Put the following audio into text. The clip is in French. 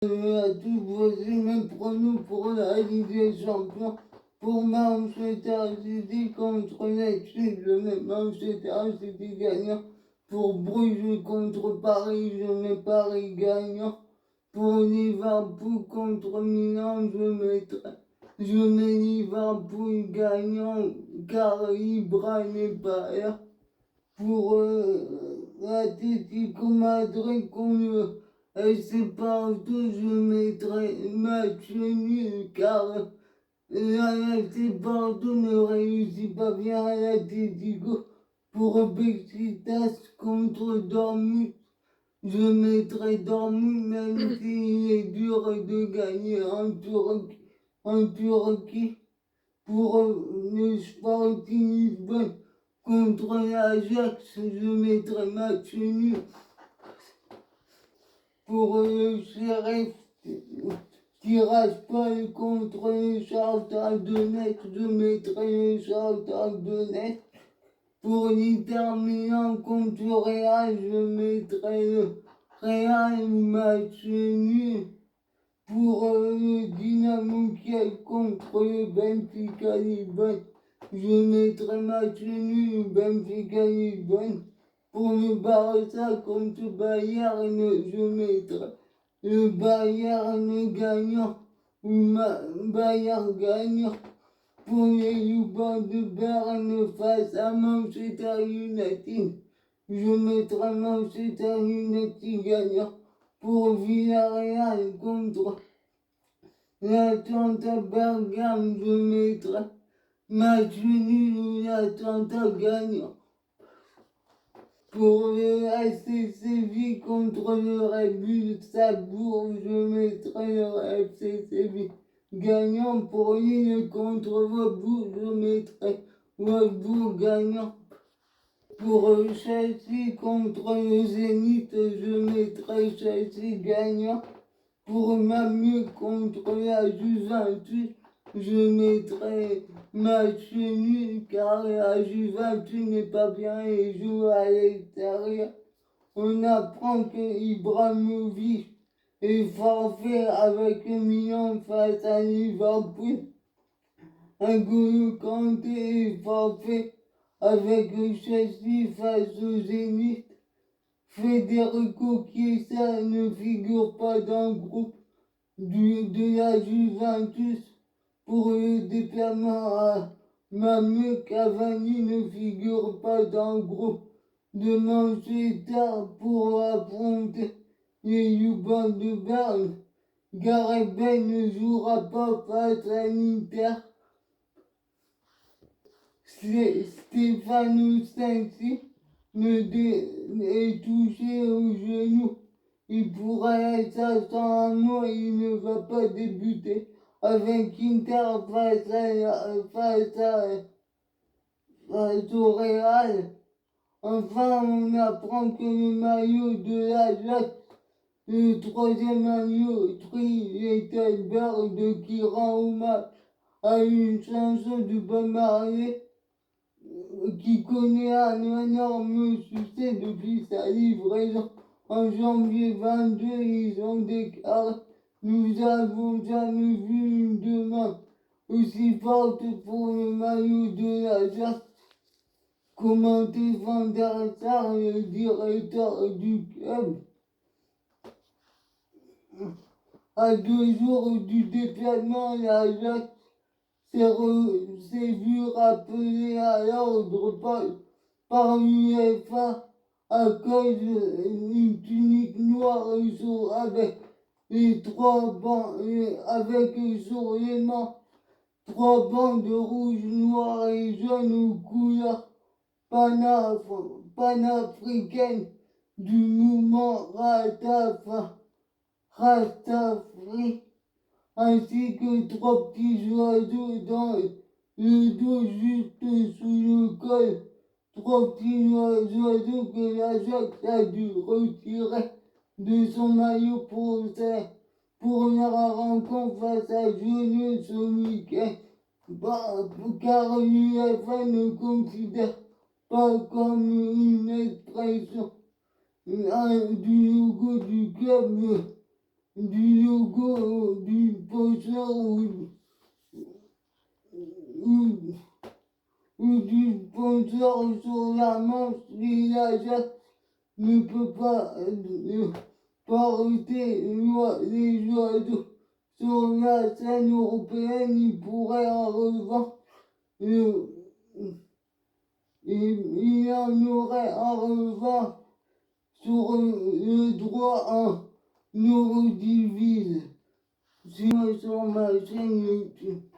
À tout voici mes pronos pour la Ligue des Champions. Pour Manchester City contre Leipzig, je mets Manchester City gagnant. Pour Bruges contre Paris, je mets Paris gagnant. Pour Liverpool contre Milan, je mets Liverpool gagnant car Ibra n'est pas là. Pour l'Atlético Madrid contre FC Porto, je mettrai match nul car la FC Porto ne réussit pas bien à l'Atlético. Pour Besiktas contre Dortmund, je mettrai Dortmund même s'il est dur de gagner en Turquie. Pour le Sporting Lisbonne contre l'Ajax, je mettrai match nul. Pour le Sheriff Tiraspol contre le Shakhtar Donetsk, je mettrai le Shakhtar Donetsk. Pour l'Inter Milan contre le Real, je mettrai le Real match nul. Pour le Dynamo Kiev contre le Benfica Lisbonne, je mettrai match nul Benfica Lisbonne. Pour le Barça contre Bayern, je mettrai le Bayern gagnant ou Bayern gagnant. Pour les Youbans de Berne face à Manchester United, je mettrai Manchester United gagnant. Pour Villarreal contre l'Atalanta Bergame, je mettrai match nul ou l'Atalanta gagnant. Pour le FC Séville contre le Red Bull Salzbourg, je mettrai le FC Séville gagnant. Pour Lille contre Wolfsburg, je mettrai Wolfsburg gagnant. Pour Chelsea contre le Zénith, je mettrai Chelsea gagnant. Pour Malmö contre la Juventus, je mettrai match nul car la Juventus n'est pas bien et joue à l'extérieur. On apprend que Ibrahimovic est forfait avec Milan face à Liverpool. N'Golo Kanté est forfait avec Chelsea face au Zénith. Federico Chiesa ne figure pas dans le groupe de la Juventus. Pour le déplacement à Malmö, Cavani ne figure pas dans le groupe de Manchester pour affronter les Youbans de Berne. Gareth Bale ne jouera pas face à l'Inter. Stefano Sensi est touché au genou. Il pourrait être absent un mois, il ne va pas débuter avec Inter face au Real. Enfin, on apprend que le maillot de l'Ajax, le troisième maillot, Trietelberg, qui rend hommage à une chanson de Bob Marley, qui connaît un énorme succès depuis sa livraison. En janvier 22, ils ont déclaré: nous n'avons jamais vu une demande aussi forte pour le maillot de l'Ajax. Commenté Van der Sar, le directeur du club. À 2 jours du déplacement, l'Ajax s'est vu rappeler à l'ordre par l'UEFA à cause d'une tunique noire avec les 3 bandes, avec sur les mains 3 bandes rouges, noires et jaunes aux couleurs panafricaines du mouvement Rastafari, ainsi que 3 petits oiseaux dans le dos juste sous le col. 3 petits oiseaux que l'Ajax a dû retirer de son maillot pour la rencontre face à Genève ce week-end. Car l'UEFA ne considère pas comme une expression du logo du club du logo du sponsor ou du sponsor sur la manche si l'achat ne peut pas arrêter les oiseaux sur la scène européenne. Il pourrait en revanche il en aurait en revanche sur le droit en Eurodivise sur ma chaîne YouTube.